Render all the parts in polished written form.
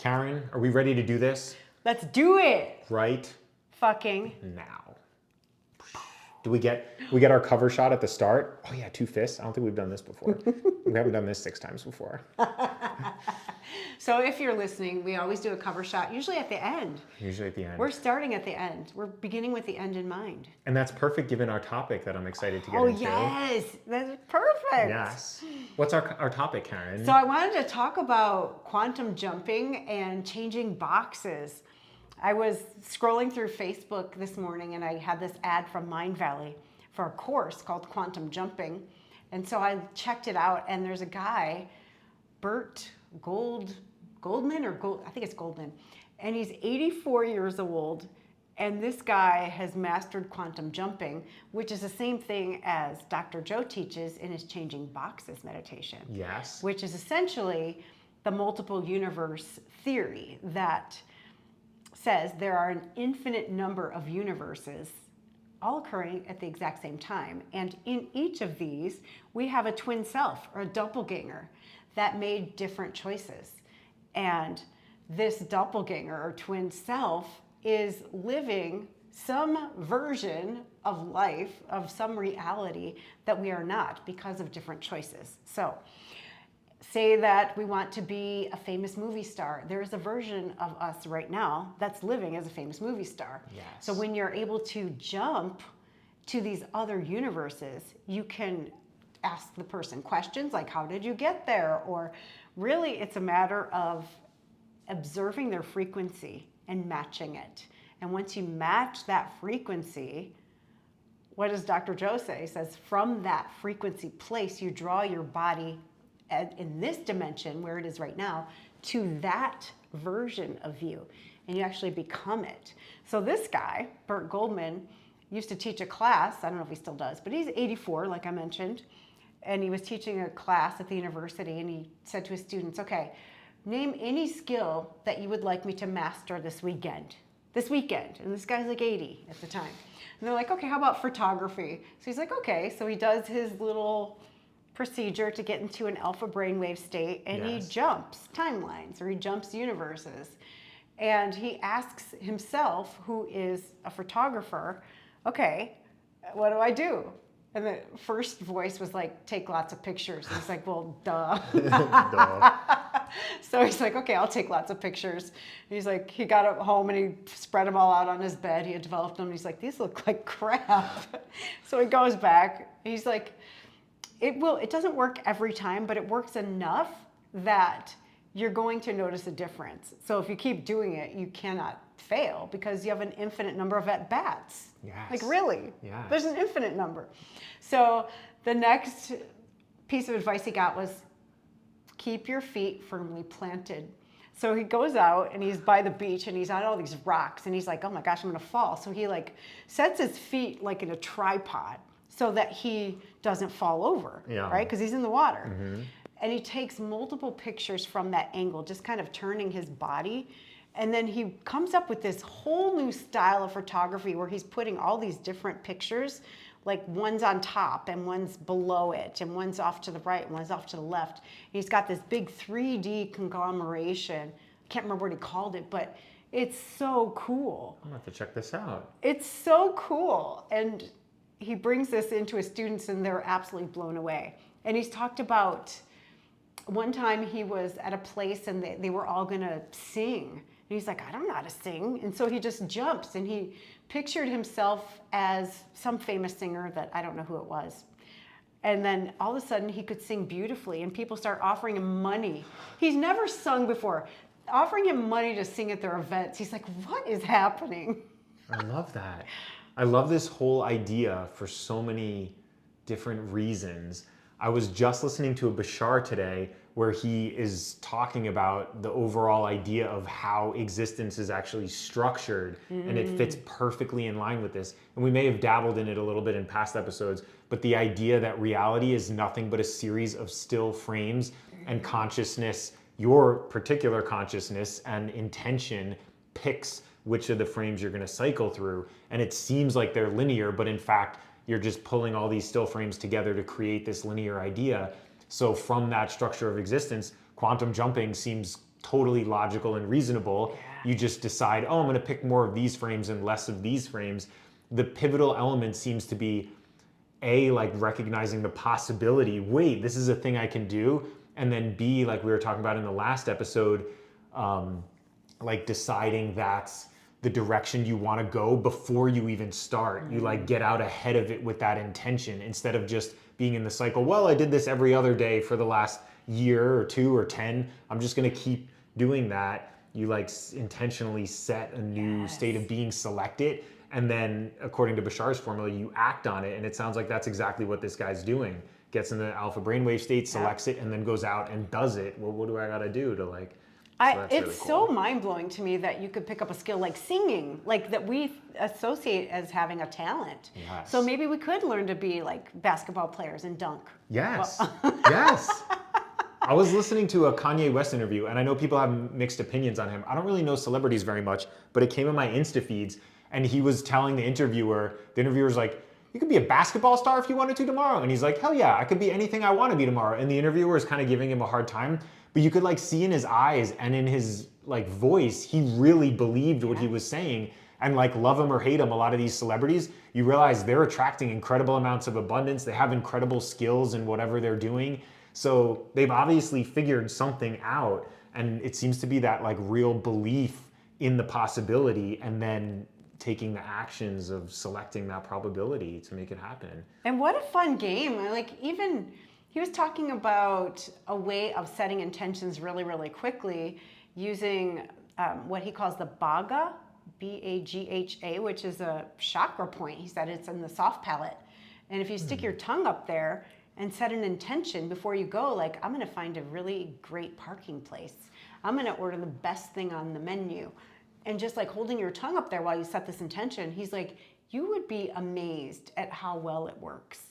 Karen, are we ready to do this? Let's do it. Right Fucking now. Do we get our cover shot at the start? Oh yeah, 2 fists. I don't think we've done this before. We haven't done this 6 times before. So if you're listening, we always do a cover shot, usually at the end. Usually at the end. We're starting at the end. We're beginning with the end in mind. And that's perfect given our topic that I'm excited to get Oh, into. yes. That's perfect. Yes. What's our topic, Karen? So I wanted to talk about quantum jumping and changing boxes. I was scrolling through Facebook this morning and I had this ad from Mind Valley for a course called Quantum Jumping. And so I checked it out and there's a guy, Bert Goldman, I think it's Goldman, and he's 84 years old, and this guy has mastered quantum jumping, which is the same thing as Dr. Joe teaches in his Changing Boxes meditation. Yes. Which is essentially the multiple universe theory that says there are an infinite number of universes all occurring at the exact same time. And in each of these, we have a twin self or a doppelganger that made different choices. And this doppelganger or twin self is living some version of life, of some reality that we are not because of different choices. So say that we want to be a famous movie star. There is a version of us right now that's living as a famous movie star. Yes. So when you're able to jump to these other universes, you can ask the person questions like, how did you get there? Or really it's a matter of observing their frequency and matching it. And once you match that frequency, what does Dr. Joe say? He says, from that frequency place, you draw your body in this dimension where it is right now to that version of you, and you actually become it. So this guy, Bert Goldman, used to teach a class. I don't know if he still does, but he's 84, like I mentioned, and he was teaching a class at the university, and he said to his students, okay, name any skill that you would like me to master this weekend. And this guy's like 80 at the time. And they're like, okay, how about photography? So he's like, okay. So he does his little procedure to get into an alpha brainwave state, and Yes. he jumps timelines, or he jumps universes. And he asks himself, who is a photographer, okay, what do I do? And the first voice was like, take lots of pictures. And he's like, well, duh. Duh. So he's like, okay, I'll take lots of pictures. And he's like, he got home and he spread them all out on his bed. He had developed them. He's like, these look like crap. So he goes back. He's like, it doesn't work every time, but it works enough that you're going to notice a difference. So if you keep doing it, you cannot fail because you have an infinite number of at-bats. Yes. Like really? Yes. There's an infinite number. So the next piece of advice he got was keep your feet firmly planted. So he goes out and he's by the beach and he's on all these rocks and he's like, oh my gosh, I'm gonna fall. So he like sets his feet like in a tripod so that he doesn't fall over, right? Because he's in the water. Mm-hmm. And he takes multiple pictures from that angle, just kind of turning his body. And then he comes up with this whole new style of photography where he's putting all these different pictures, like one's on top and one's below it and one's off to the right and one's off to the left. And he's got this big 3D conglomeration. I can't remember what he called it, but it's so cool. I'm gonna have to check this out. It's so cool. And he brings this into his students and they're absolutely blown away. And he's talked about one time he was at a place and they were all gonna sing. And he's like, I don't know how to sing. And so he just jumps and he pictured himself as some famous singer that I don't know who it was. And then all of a sudden he could sing beautifully and people start offering him money. He's never sung before. Offering him money to sing at their events. He's like, what is happening? I love that. I love this whole idea for so many different reasons. I was just listening to a Bashar today where he is talking about the overall idea of how existence is actually structured, and it fits perfectly in line with this. And we may have dabbled in it a little bit in past episodes, but the idea that reality is nothing but a series of still frames, and consciousness, your particular consciousness and intention picks which of the frames you're going to cycle through. And it seems like they're linear, but in fact, you're just pulling all these still frames together to create this linear idea. So from that structure of existence, quantum jumping seems totally logical and reasonable. You just decide, oh, I'm going to pick more of these frames and less of these frames. The pivotal element seems to be A, like recognizing the possibility, wait, this is a thing I can do. And then B, like we were talking about in the last episode, like deciding that's the direction you want to go before you even start. You like get out ahead of it with that intention instead of just being in the cycle. Well, I did this every other day for the last year or 2 or 10. I'm just going to keep doing that. You like intentionally set a new state of being, select it, and then according to Bashar's formula, you act on it. And it sounds like that's exactly what this guy's doing. Gets in the alpha brainwave state, selects it, and then goes out and does it. Well, what do I got to do to like... So it's really cool. so mind-blowing to me that you could pick up a skill like singing, like that we associate as having a talent. Yes. So maybe we could learn to be like basketball players and dunk. Yes. Yes. I was listening to a Kanye West interview, and I know people have mixed opinions on him. I don't really know celebrities very much, but it came in my Insta feeds, and he was telling the interviewer's like, you could be a basketball star if you wanted to tomorrow. And he's like, hell yeah, I could be anything I want to be tomorrow. And the interviewer is kind of giving him a hard time, but you could like see in his eyes and in his like voice, he really believed what he was saying. And like, love him or hate him, a lot of these celebrities, you realize they're attracting incredible amounts of abundance. They have incredible skills in whatever they're doing. So they've obviously figured something out. And it seems to be that like real belief in the possibility and then taking the actions of selecting that probability to make it happen. And what a fun game. Like even, he was talking about a way of setting intentions really, really quickly using what he calls the Bagha, B-A-G-H-A, which is a chakra point. He said it's in the soft palate. And if you stick your tongue up there and set an intention before you go, like, I'm gonna find a really great parking place. I'm gonna order the best thing on the menu. And just like holding your tongue up there while you set this intention, he's like, you would be amazed at how well it works.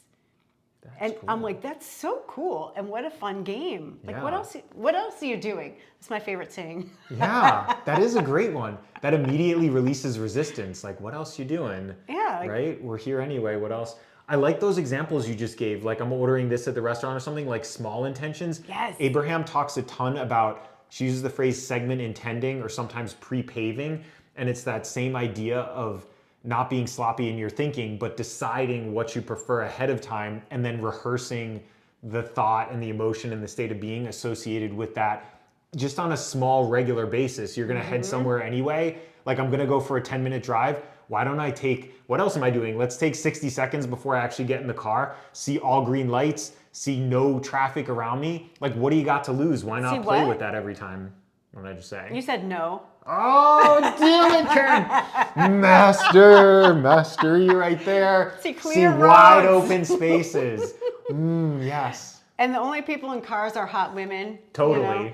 That's cool. I'm like, that's so cool. And what a fun game. Like, what else are you doing? That's my favorite saying. Yeah, that is a great one. That immediately releases resistance. Like, what else you doing? Yeah. Right? We're here anyway. What else? I like those examples you just gave. Like, I'm ordering this at the restaurant or something, like small intentions. Yes. Abraham talks a ton about, she uses the phrase segment intending or sometimes pre-paving. And it's that same idea of not being sloppy in your thinking, but deciding what you prefer ahead of time and then rehearsing the thought and the emotion and the state of being associated with that just on a small regular basis. You're gonna head somewhere anyway. Like, I'm gonna go for a 10-minute drive. Why don't I take, what else am I doing? Let's take 60 seconds before I actually get in the car, see all green lights, see no traffic around me. Like, what do you got to lose? Why not play with that every time? What did I just say? You said no. Oh, damn it, Karen. Master, you right there. See clear wide roads. open spaces. Yes. And the only people in cars are hot women. Totally.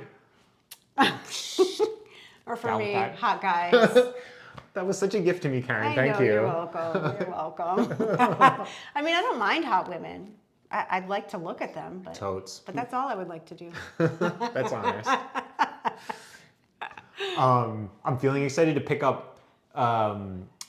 You know? Or for me, hot guys. That was such a gift to me, Karen. Thank you. You're welcome. You're welcome. I mean, I don't mind hot women. I'd like to look at them. But, Totes. But that's all I would like to do. That's honest. I'm feeling excited to pick up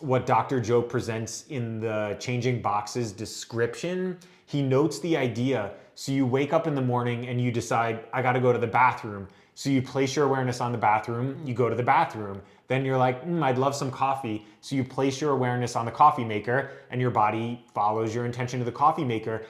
what Dr. Joe presents in the Changing Boxes description. He notes the idea. So you wake up in the morning and you decide, I got to go to the bathroom. So you place your awareness on the bathroom, you go to the bathroom. Then you're like, I'd love some coffee. So you place your awareness on the coffee maker and your body follows your intention to the coffee maker.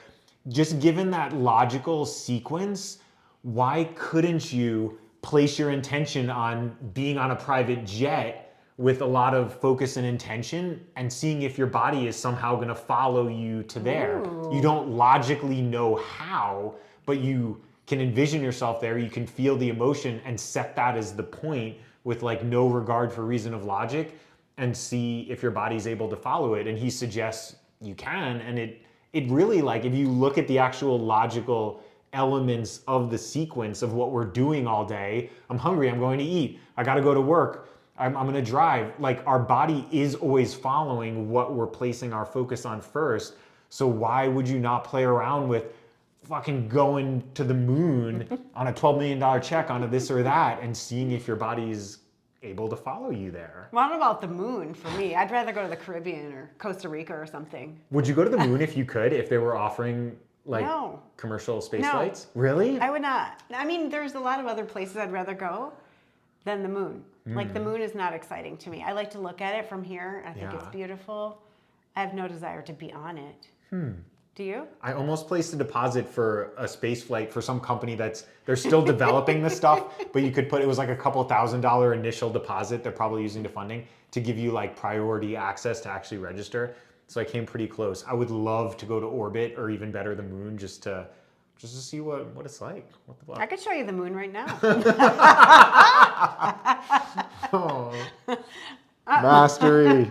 Just given that logical sequence, why couldn't you place your intention on being on a private jet with a lot of focus and intention and seeing if your body is somehow going to follow you to there? Ooh. You don't logically know how, but you can envision yourself there. You can feel the emotion and set that as the point with like no regard for reason of logic and see if your body's able to follow it. And he suggests you can. And it really, like, if you look at the actual logical elements of the sequence of what we're doing all day, I'm hungry, I'm going to eat, I got to go to work, I'm going to drive. Like, our body is always following what we're placing our focus on first. So why would you not play around with fucking going to the moon on a $12 million check onto this or that and seeing if your body's able to follow you there? What about the moon for me? I'd rather go to the Caribbean or Costa Rica or something. Would you go to the moon if you could, if they were offering like commercial space flights? Really? I would not. I mean, there's a lot of other places I'd rather go. than the moon. Like the moon is not exciting to me. I like to look at it from here. I think it's Yeah. beautiful. I have no desire to be on it. Do you? I almost placed a deposit for a space flight for some company they're still developing this stuff, but you could put, it was like a couple $1,000 initial deposit they're probably using to funding to give you like priority access to actually register. So I came pretty close. I would love to go to orbit, or even better, the moon, just to see what it's like. What the fuck? I could show you the moon right now. Oh. Mastery.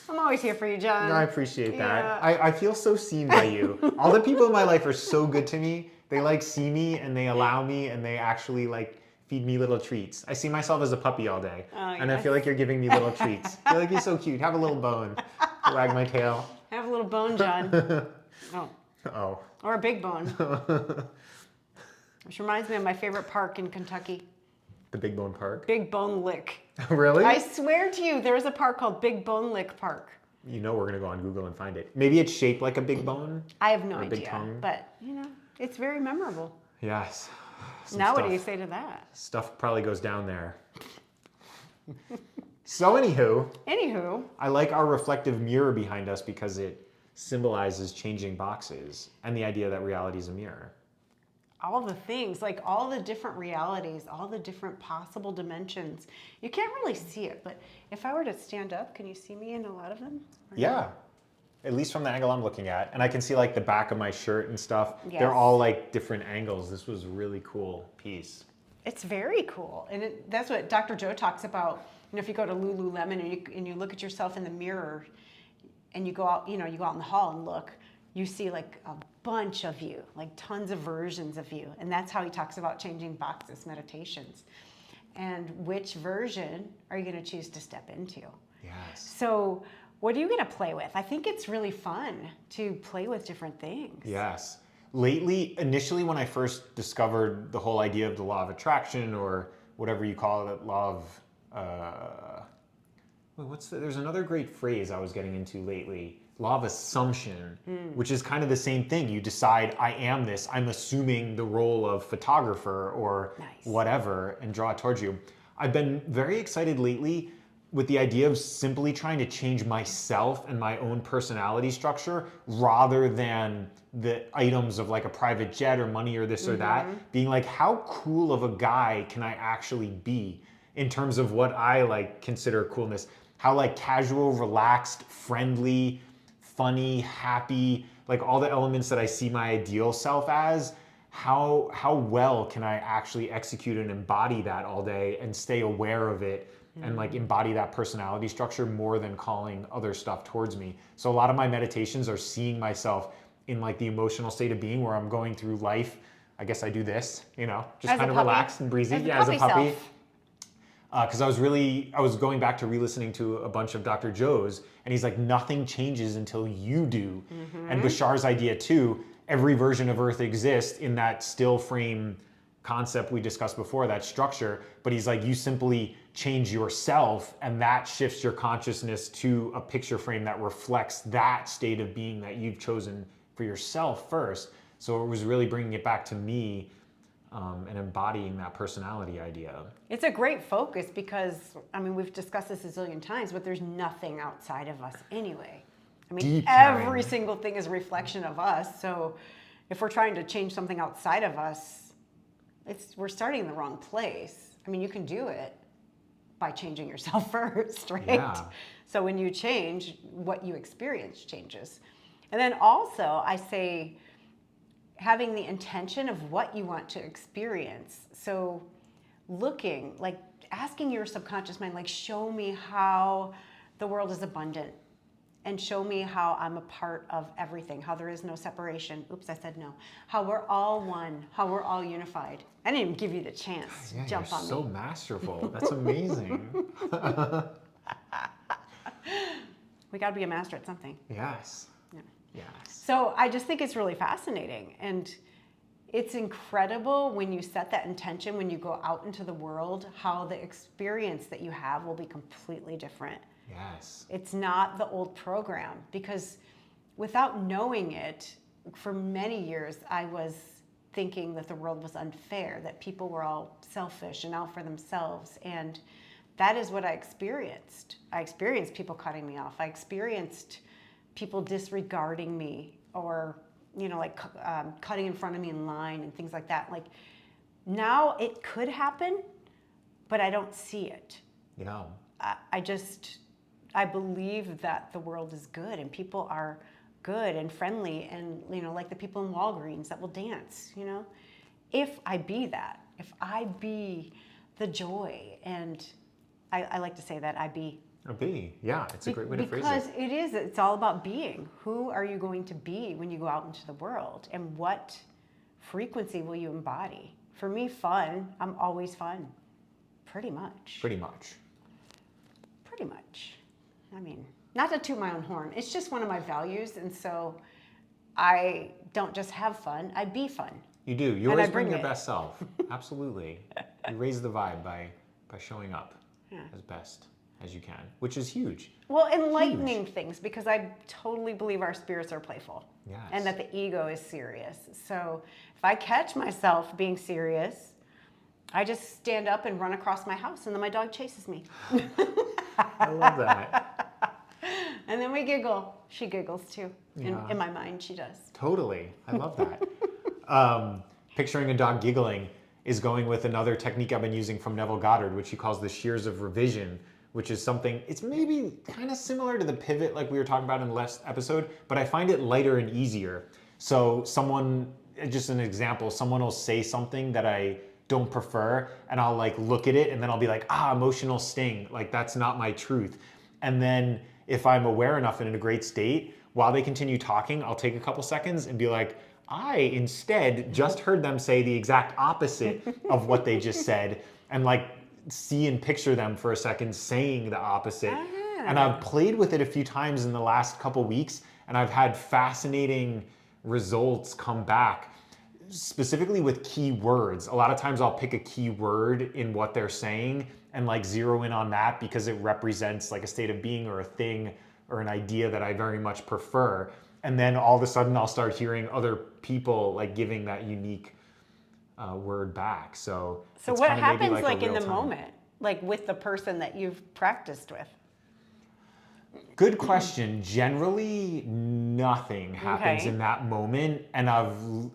I'm always here for you, John. I appreciate that. Yeah. I feel so seen by you. All the people in my life are so good to me. They like see me and they allow me and they actually like feed me little treats. I see myself as a puppy all day. Oh, and I yes. feel like you're giving me little treats. I feel like you're so cute. Have a little bone. Wag my tail. Have a little bone, John. Oh. Oh. Or a big bone. Which reminds me of my favorite park in Kentucky. The Big Bone Park. Big Bone Lick. Really? I swear to you, there is a park called Big Bone Lick Park. You know we're going to go on Google and find it. Maybe it's shaped like a big bone. I have no Or a big idea. tongue. But, you know, it's very memorable. Yes. Some Now what stuff- do you say to that? Stuff probably goes down there. So Anywho, I like our reflective mirror behind us because it symbolizes changing boxes and the idea that reality is a mirror. all the things, like all the different realities, all the different possible dimensions. You can't really see it, but if I were to stand up, can you see me in a lot of them? Or Yeah. not? At least from the angle I'm looking at. And I can see like the back of my shirt and stuff. Yes. They're all like different angles. This was a really cool piece. It's very cool. And that's what Dr. Joe talks about. You know, if you go to Lululemon and you look at yourself in the mirror and you go out, you go out in the hall and look, you see like a bunch of you, like tons of versions of you. And that's how he talks about changing boxes, meditations. And which version are you going to choose to step into? Yes. So what are you going to play with? I think it's really fun to play with different things. Yes. Lately, initially when I first discovered the whole idea of the law of attraction, or whatever you call it, law of, there's another great phrase I was getting into lately, law of assumption, which is kind of the same thing. You decide, I am this, I'm assuming the role of photographer or whatever, and draw it towards you. I've been very excited lately with the idea of simply trying to change myself and my own personality structure rather than the items of like a private jet or money or this or that. Being like, how cool of a guy can I actually be in terms of what I like consider coolness? How like casual, relaxed, friendly, funny, happy, like all the elements that I see my ideal self as, how well can I actually execute and embody that all day and stay aware of it and like embody that personality structure more than calling other stuff towards me. So a lot of my meditations are seeing myself in like the emotional state of being where I'm going through life. I guess I do this, just As a kind of puppy? relaxed and breezy. As a Yeah, as a puppy puppy. self. Because I was going back to re-listening to a bunch of Dr. Joe's, and he's like, nothing changes until you do. And Bashar's idea too, every version of Earth exists in that still frame concept we discussed before, that structure, but he's like, you simply change yourself and that shifts your consciousness to a picture frame that reflects that state of being that you've chosen for yourself first. So it was really bringing it back to me and embodying that personality idea. It's a great focus because, we've discussed this a zillion times, but there's nothing outside of us anyway. Deep, Every Karen. single thing is a reflection of us. So if we're trying to change something outside of us, we're starting in the wrong place. You can do it by changing yourself first, right? Yeah. So when you change, what you experience changes. And then also, I say, having the intention of what you want to experience. So looking, like asking your subconscious mind, like, show me how the world is abundant and show me how I'm a part of everything, how there is no separation. Oops, I said no. How we're all one, how we're all unified. I didn't even give you the chance to jump on so me. masterful. That's amazing. We got to be a master at something. Yes. Yeah. Yes. So I just think it's really fascinating. And it's incredible when you set that intention, when you go out into the world, how the experience that you have will be completely different. Yes. It's not the old program, because without knowing it, for many years, I was thinking that the world was unfair, that people were all selfish and out for themselves. And that is what I experienced. I experienced people cutting me off. I experienced people disregarding me, or, like cutting in front of me in line and things like that. Like, now it could happen, but I don't see it. Yeah. I believe that the world is good and people are good and friendly, and like the people in Walgreens that will dance, if I be that, if I be the joy. And I like to say that I be. A bee. Yeah, it's a great way to phrase it. Because it's all about being. Who are you going to be when you go out into the world, and what frequency will you embody? For me, fun. I'm always fun. Pretty much. Pretty much. I mean, not to toot my own horn. It's just one of my values. And so I don't just have fun, I be fun. You do. You always bring your best self. Absolutely. You raise the vibe by showing up as best as you can, which is huge. Well, enlightening things, because I totally believe our spirits are playful. Yes. And that the ego is serious. So if I catch myself being serious, I just stand up and run across my house, and then my dog chases me. I love that. And then we giggle. She giggles too. In my mind, she does. Totally. I love that. Picturing a dog giggling is going with another technique I've been using from Neville Goddard, which he calls the shears of revision, which is something, it's maybe kind of similar to the pivot like we were talking about in the last episode, but I find it lighter and easier. So just an example, someone will say something that I don't prefer, and I'll like look at it and then I'll be like, emotional sting. Like, that's not my truth. And then if I'm aware enough and in a great state, while they continue talking, I'll take a couple seconds and be like, I instead just heard them say the exact opposite of what they just said, and like see and picture them for a second saying the opposite. And I've played with it a few times in the last couple weeks, and I've had fascinating results come back, specifically with key words. A lot of times I'll pick a key word in what they're saying and like zero in on that because it represents like a state of being or a thing or an idea that I very much prefer. And then all of a sudden I'll start hearing other people like giving that unique word back. So what happens like in the moment, like with the person that you've practiced with? Good question. Generally, nothing happens in that moment. And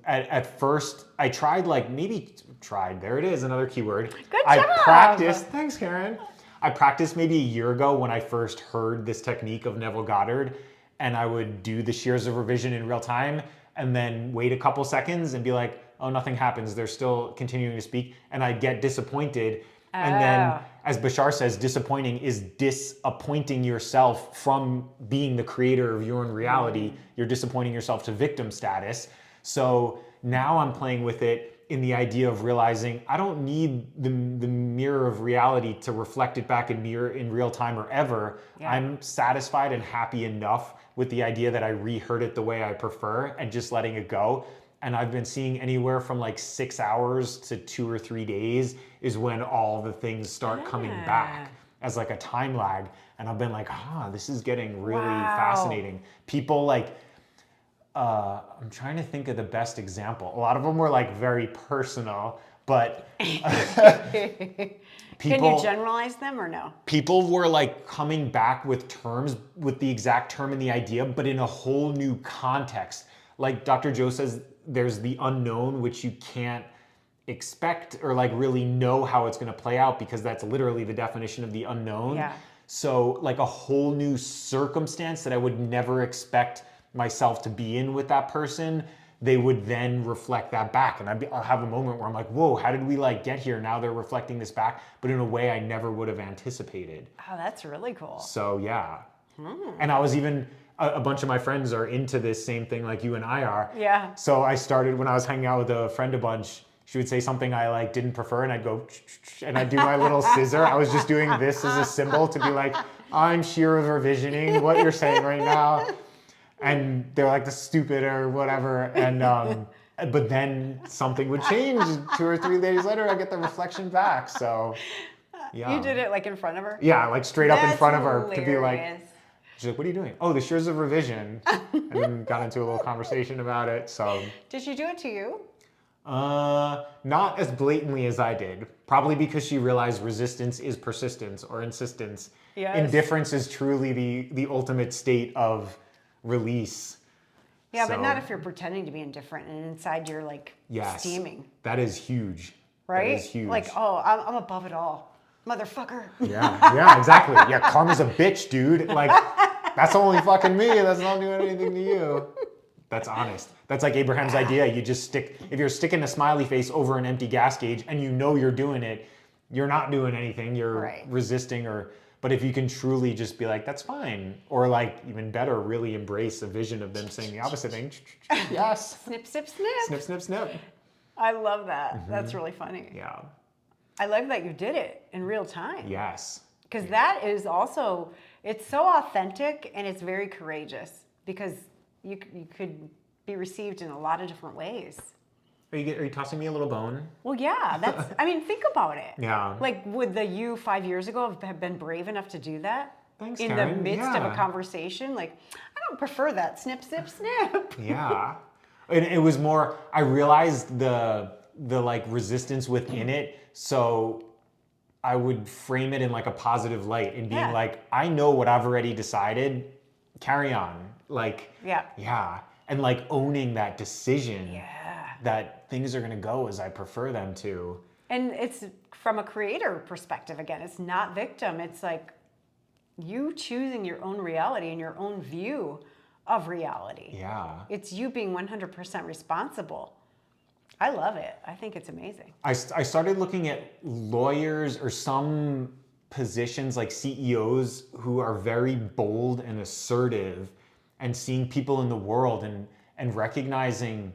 at first, I tried there it is, another keyword. Good I job. practiced, thanks Karen. I practiced maybe a year ago when I first heard this technique of Neville Goddard, and I would do the shears of revision in real time and then wait a couple seconds and be like, oh, nothing happens. They're still continuing to speak. And I'd get disappointed. And then, as Bashar says, disappointing is disappointing yourself from being the creator of your own reality. You're disappointing yourself to victim status. So now I'm playing with it in the idea of realizing I don't need the mirror of reality to reflect it back in real time or ever. Yeah. I'm satisfied and happy enough with the idea that I reheard it the way I prefer and just letting it go. And I've been seeing anywhere from like 6 hours to 2 or 3 days is when all the things start coming back as like a time lag. And I've been like, this is getting really fascinating. People like, I'm trying to think of the best example. A lot of them were like very personal, but can you generalize them or no? People were like coming back with terms, with the exact term and the idea, but in a whole new context. Like Dr. Joe says, there's the unknown, which you can't expect or like really know how it's going to play out, because that's literally the definition of the unknown. Yeah. So like a whole new circumstance that I would never expect myself to be in with that person, they would then reflect that back. And I'll have a moment where I'm like, whoa, how did we like get here? Now they're reflecting this back, but in a way I never would have anticipated. Oh, that's really cool. So yeah. And I was even, a bunch of my friends are into this same thing like you and I are. Yeah. So I started, when I was hanging out with a friend a bunch, she would say something I like didn't prefer, and I'd go, and I'd do my little scissor. I was just doing this as a symbol to be like, I'm sheer revisioning what you're saying right now. And they're like, the stupid or whatever. And but then something would change. 2 or 3 days later, I get the reflection back. So yeah. You did it like in front of her? Yeah, like straight up in front of her to be like, she's like, what are you doing? Oh, the shears of revision. And then got into a little conversation about it. So did she do it to you? Not as blatantly as I did. Probably because she realized resistance is persistence or insistence. Yes. Indifference is truly the ultimate state of release. Yeah, but not So, if you're pretending to be indifferent and inside you're like yes, steaming, that is huge. right? That is huge. Like, oh, I'm above it all, motherfucker. Yeah, exactly. Yeah, karma's a bitch, dude. Like, that's only fucking me. That's not doing anything to you. That's honest. That's like Abraham's idea. You just stick, if you're sticking a smiley face over an empty gas gauge and you know you're doing it, you're not doing anything. You're Right. resisting but if you can truly just be like, that's fine. Or like, even better, really embrace a vision of them saying the opposite thing. Yes. Snip, snip, snip. Snip, snip, snip. I love that. That's really funny. Yeah. I love that you did it in real time. Yes. Because that is also, it's so authentic and it's very courageous because you could be received in a lot of different ways. Are you tossing me a little bone? Well, yeah, that's, I mean, think about it. Yeah. Like, would the you 5 years ago have been brave enough to do that? Thanks, in Karen. the midst of a Yeah. conversation? Like, I don't prefer that. Snip, snip, snip. Yeah. And it was more, I realized the like resistance within it. So I would frame it in like a positive light and being Yeah. like, I know what I've already decided. Carry on. Like, Yeah. yeah. And like owning that decision Yeah. that things are going to go as I prefer them to. And it's from a creator perspective again. It's not victim. It's like you choosing your own reality and your own view of reality. Yeah. It's you being 100% responsible. I love it. I think it's amazing. I started looking at lawyers or some positions like CEOs who are very bold and assertive and seeing people in the world and recognizing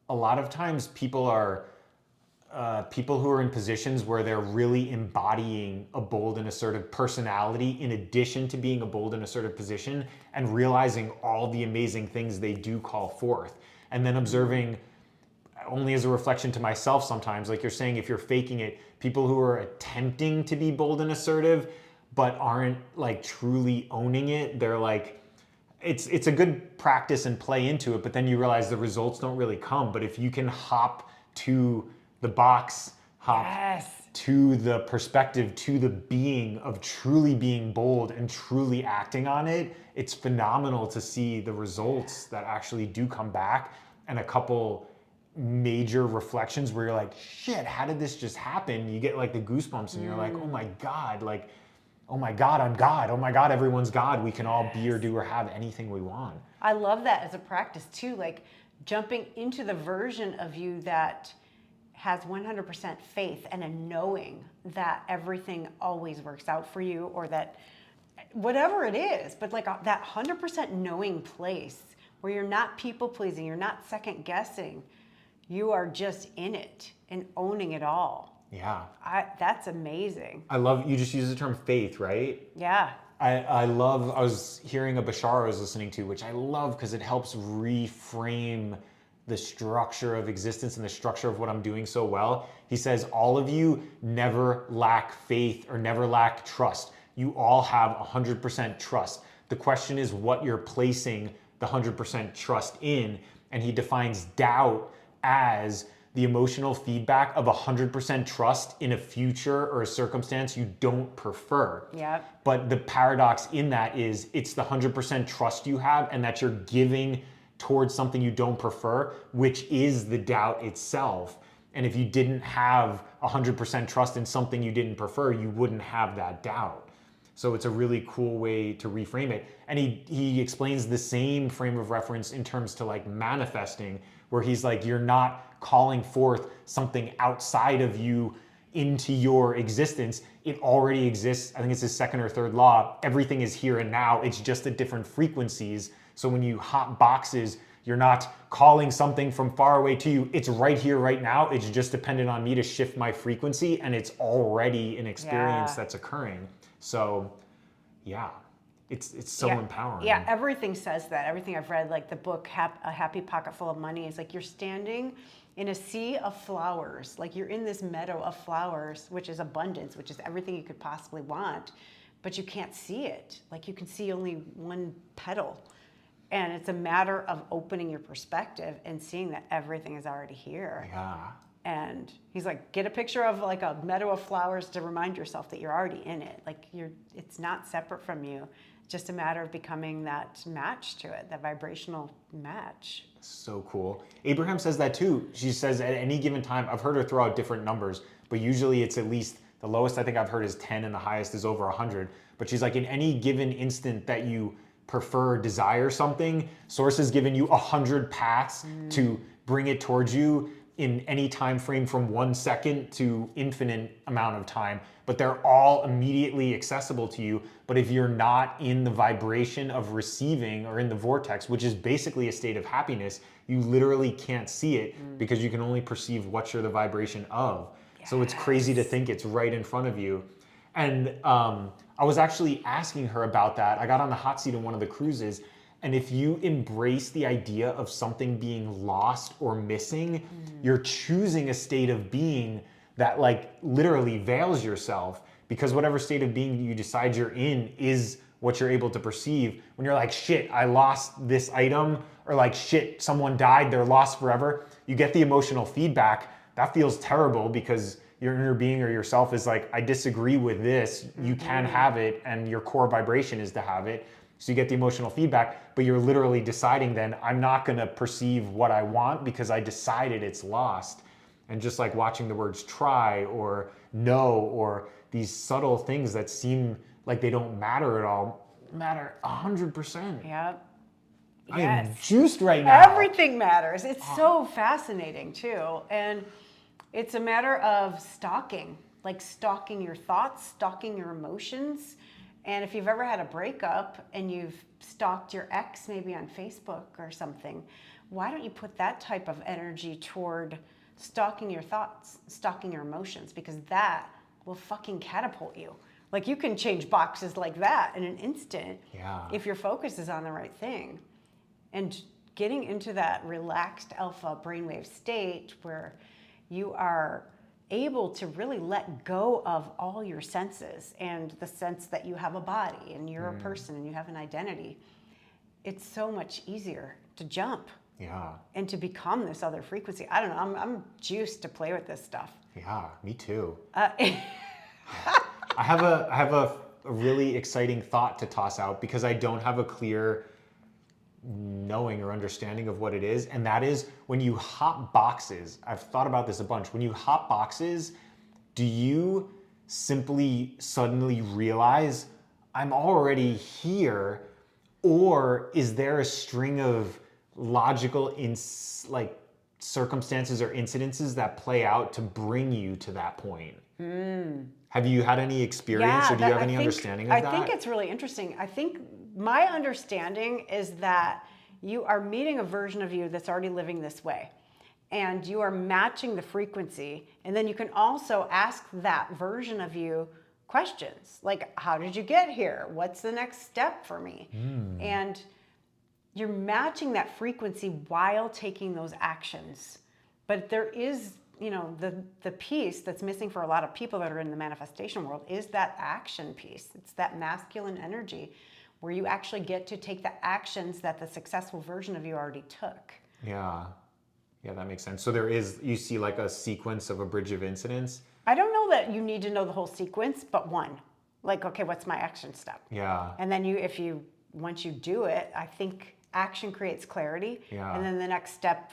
a lot of times people are people who are in positions where they're really embodying a bold and assertive personality in addition to being a bold and assertive position and realizing all the amazing things they do call forth. And then observing only as a reflection to myself sometimes, like you're saying, if you're faking it, people who are attempting to be bold and assertive but aren't like truly owning it, they're like, it's a good practice and play into it, but then you realize the results don't really come. But if you can hop to the box, hop Yes. to the perspective, to the being of truly being bold and truly acting on it, it's phenomenal to see the results that actually do come back. And a couple major reflections where you're like, shit, how did this just happen? You get like the goosebumps and you're like, oh my God, like, oh my God, I'm God. Oh my God, everyone's God. We can all be or do or have anything we want. I love that as a practice too, like jumping into the version of you that has 100% faith and a knowing that everything always works out for you, or that whatever it is, but like that 100% knowing place where you're not people pleasing, you're not second guessing, you are just in it and owning it all. Yeah. That's amazing. I love, you just use the term faith, right? Yeah. I was hearing a Bashar I was listening to, which I love because it helps reframe the structure of existence and the structure of what I'm doing so well. He says, all of you never lack faith or never lack trust. You all have 100% trust. The question is what you're placing the 100% trust in. And he defines doubt as the emotional feedback of 100% trust in a future or a circumstance you don't prefer. Yep. But the paradox in that is it's the 100% trust you have and that you're giving towards something you don't prefer, which is the doubt itself. And if you didn't have 100% trust in something you didn't prefer, you wouldn't have that doubt. So it's a really cool way to reframe it. And he explains the same frame of reference in terms to like manifesting, where he's like, you're not calling forth something outside of you into your existence. It already exists. I think it's his second or third law. Everything is here and now. It's just at different frequencies. So when you hop boxes, you're not calling something from far away to you. It's right here, right now. It's just dependent on me to shift my frequency, and it's already an experience that's occurring. So, yeah, it's so empowering. Yeah, everything says that. Everything I've read, like the book A Happy Pocket Full of Money, is like you're standing in a sea of flowers. Like you're in this meadow of flowers, which is abundance, which is everything you could possibly want, but you can't see it. Like you can see only one petal. And it's a matter of opening your perspective and seeing that everything is already here. Yeah. And he's like, get a picture of like a meadow of flowers to remind yourself that you're already in it. Like it's not separate from you. It's just a matter of becoming that match to it, that vibrational match. So cool. Abraham says that too. She says at any given time, I've heard her throw out different numbers, but usually it's at least the lowest I think I've heard is 10 and the highest is over 100. But she's like, in any given instant that you prefer, desire something, source has given you 100 paths to bring it towards you in any time frame from 1 second to infinite amount of time, but they're all immediately accessible to you. But if you're not in the vibration of receiving or in the vortex, which is basically a state of happiness, you literally can't see it because you can only perceive what you're the vibration of. Yes. So it's crazy to think it's right in front of you. And I was actually asking her about that. I got on the hot seat on one of the cruises. And if you embrace the idea of something being lost or missing, you're choosing a state of being that like literally veils yourself, because whatever state of being you decide you're in is what you're able to perceive. When you're like, shit, I lost this item, or like, shit, someone died, they're lost forever, you get the emotional feedback. That feels terrible because your inner being or yourself is like, I disagree with this, you can have it, and your core vibration is to have it. So you get the emotional feedback, but you're literally deciding then, I'm not gonna perceive what I want because I decided it's lost. And just like watching the words try or no, or these subtle things that seem like they don't matter at all, matter 100%. Yep. I am juiced right now. Everything matters. It's so fascinating too. And it's a matter of stalking, like stalking your thoughts, stalking your emotions. And if you've ever had a breakup and you've stalked your ex maybe on Facebook or something, why don't you put that type of energy toward stalking your thoughts, stalking your emotions? Because that will fucking catapult you. Like you can change boxes like that in an instant if your focus is on the right thing. And getting into that relaxed alpha brainwave state where you are able to really let go of all your senses and the sense that you have a body and you're a person and you have an identity, it's so much easier to jump and to become this other frequency. I don't know, I'm juiced to play with this stuff. Yeah, me too. I have a really exciting thought to toss out because I don't have a clear knowing or understanding of what it is, and that is when you hop boxes. I've thought about this a bunch. When you hop boxes, do you simply suddenly realize I'm already here, or is there a string of logical circumstances or incidences that play out to bring you to that point? Have you had any experience or do you have any understanding of that? I think it's really interesting. I think my understanding is that you are meeting a version of you that's already living this way, and you are matching the frequency. And then you can also ask that version of you questions like, how did you get here? What's the next step for me? And you're matching that frequency while taking those actions. But there is, the piece that's missing for a lot of people that are in the manifestation world is that action piece. It's that masculine energy where you actually get to take the actions that the successful version of you already took. Yeah, that makes sense. So you see like a sequence of a bridge of incidents? I don't know that you need to know the whole sequence, but one. Like, okay, what's my action step? Yeah. And then once you do it, I think action creates clarity. Yeah. And then the next step,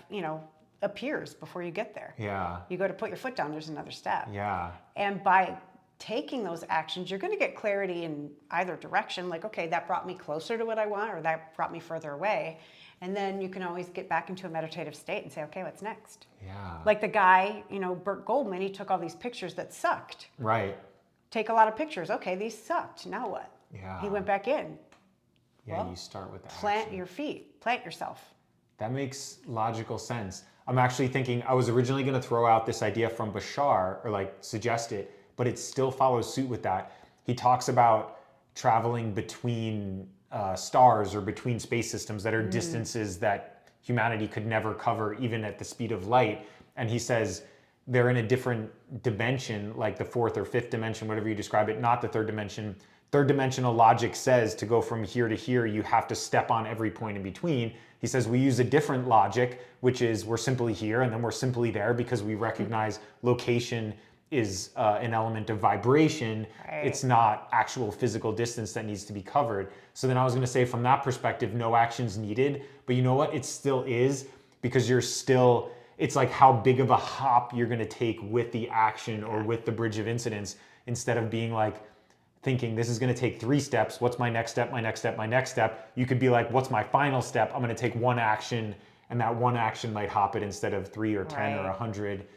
appears before you get there. Yeah. You go to put your foot down, there's another step. Yeah. And by taking those actions, you're going to get clarity in either direction. Like, okay, that brought me closer to what I want, or that brought me further away. And then you can always get back into a meditative state and say, okay, what's next? Yeah. Like the guy, Burt Goldman, he took all these pictures that sucked. Right. Take a lot of pictures. Okay, these sucked. Now what? Yeah. He went back in. Yeah, well, you start with that. Plant your feet. Plant yourself. That makes logical sense. I'm actually thinking, I was originally going to throw out this idea from Bashar, or suggest it, but it still follows suit with that. He talks about traveling between stars or between space systems that are distances that humanity could never cover, even at the speed of light. And he says they're in a different dimension, like the fourth or fifth dimension, whatever you describe it, not the third dimension, third dimensional logic says to go from here to here, you have to step on every point in between. He says we use a different logic, which is we're simply here and then we're simply there because we recognize location is an element of vibration. Right. It's not actual physical distance that needs to be covered. So then I was going to say from that perspective, no action's needed. But you know what? It still is, because you're still, it's like how big of a hop you're going to take with the action or with the bridge of incidents, instead of being like thinking this is going to take 3 steps. What's my next step, my next step, my next step? You could be like, what's my final step? I'm going to take one action, and that one action might hop it instead of 3 or 10 or 100.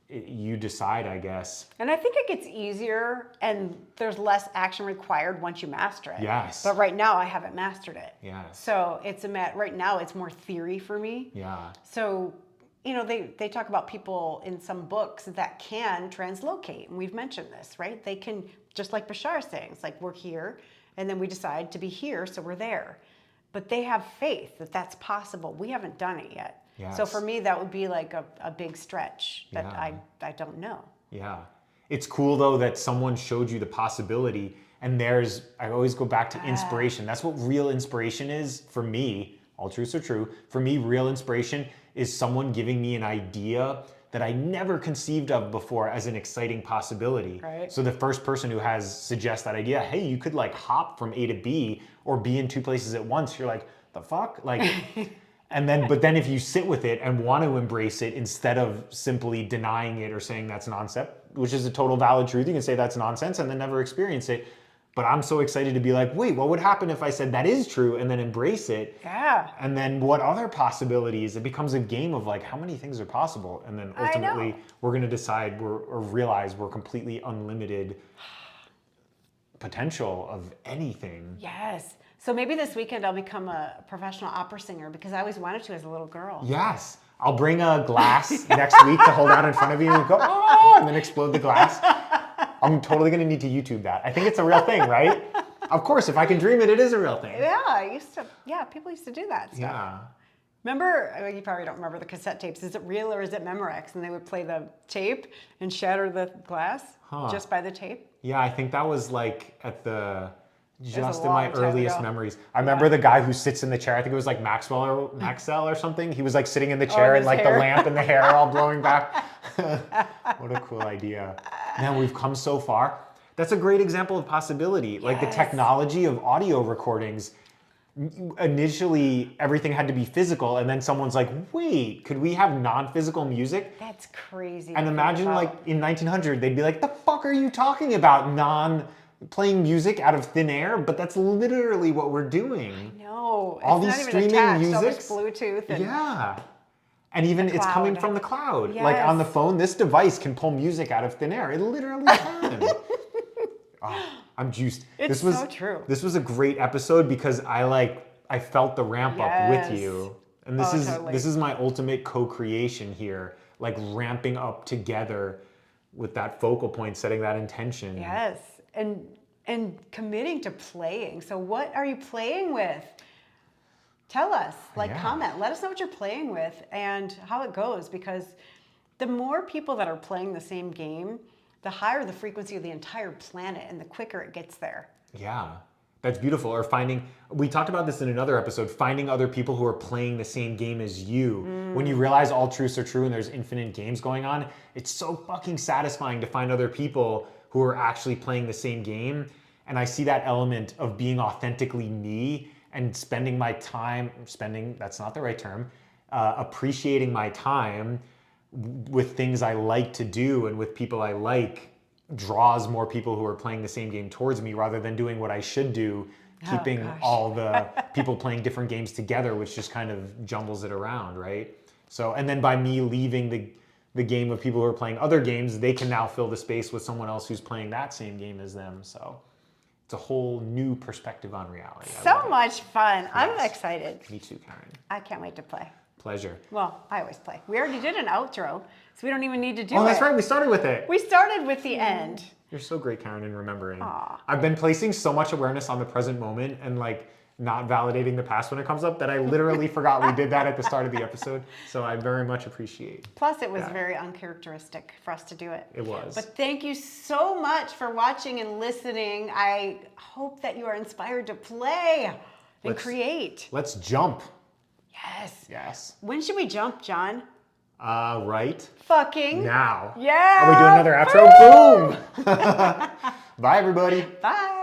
You decide, I guess. And I think it gets easier and there's less action required once you master it. Yes. But right now I haven't mastered it. Yes. So it's right now it's more theory for me. Yeah. So, you know, they talk about people in some books that can translocate. And we've mentioned this, right? They can, just like Bashar is saying, it's like we're here and then we decide to be here, so we're there. But they have faith that that's possible. We haven't done it yet. Yes. So for me, that would be like a big stretch that Yeah. I don't know. Yeah. It's cool though that someone showed you the possibility, and I always go back to inspiration. That's what real inspiration is for me. All truths are true. For me, real inspiration is someone giving me an idea that I never conceived of before as an exciting possibility. Right. So the first person who suggests that idea, hey, you could like hop from A to B or be in 2 places at once. You're like, the fuck? Like, but then if you sit with it and want to embrace it instead of simply denying it or saying that's nonsense, which is a total valid truth, you can say that's nonsense and then never experience it. But I'm so excited to be like, wait, what would happen if I said that is true and then embrace it? Yeah. And then what other possibilities? It becomes a game of like, how many things are possible? And then ultimately we're going to decide or realize we're completely unlimited potential of anything. Yes. So maybe this weekend I'll become a professional opera singer, because I always wanted to as a little girl. Yes. I'll bring a glass next week to hold out in front of you and go, oh, and then explode the glass. I'm totally going to need to YouTube that. I think it's a real thing, right? Of course, if I can dream it, it is a real thing. Yeah, people used to do that stuff. Yeah. Remember, you probably don't remember the cassette tapes. Is it real or is it Memorex? And they would play the tape and shatter the glass just by the tape. Yeah, I think that was like just in long my time earliest ago. memories. I remember the guy who sits in the chair. I think it was like Maxwell or something. He was like sitting in the chair and his like hair. the lamp and the hair all blowing back. What a cool idea. Man, we've come so far. That's a great example of possibility. Like the technology of audio recordings. Initially, everything had to be physical, and then someone's like, wait, could we have non-physical music? That's crazy. And to imagine think like about. in 1900, they'd be like, the fuck are you talking about? Playing music out of thin air? But that's literally what we're doing. No, All it's these not even streaming attached. All musics? this Bluetooth and Yeah. And even it's coming cloud. from the cloud. Like on the Yes. phone, this device can pull music out of thin air. It literally can. Oh, I'm juiced. It's so true. This was a great episode because I felt the ramp up with Yes. you. And Totally. this is my ultimate co-creation here, like ramping up together with that focal point, setting that intention. Yes, and committing to playing. So what are you playing with? Tell us, comment. Let us know what you're playing with and how it goes, because the more people that are playing the same game, the higher the frequency of the entire planet and the quicker it gets there. Yeah, that's beautiful. Or we talked about this in another episode, finding other people who are playing the same game as you. When you realize all truths are true and there's infinite games going on, it's so fucking satisfying to find other people who are actually playing the same game. And I see that element of being authentically me and spending my time, that's not the right term, appreciating my time with things I like to do and with people I like, draws more people who are playing the same game towards me rather than doing what I should do, keeping all the people playing different games together, which just kind of jumbles it around, right? So, and then by me leaving the game of people who are playing other games, they can now fill the space with someone else who's playing that same game as them. So it's a whole new perspective on reality. So much fun. I'm excited. Me too, Karen. I can't wait to play. Pleasure. Well, I always play. We already did an outro, so we don't even need to do it. Oh, that's right. We started with it. We started with the end. You're so great, Karen, in remembering. Aw. I've been placing so much awareness on the present moment and like not validating the past when it comes up that I literally forgot we did that at the start of the episode. So I very much appreciate. Plus, it was that. very uncharacteristic for us to do it. It was. But thank you so much for watching and listening. I hope that you are inspired to play and create. Let's jump. Yes. Yes. When should we jump, John? Right Fucking. now. Yeah. Are we doing another outro? Boom. Bye, everybody. Bye.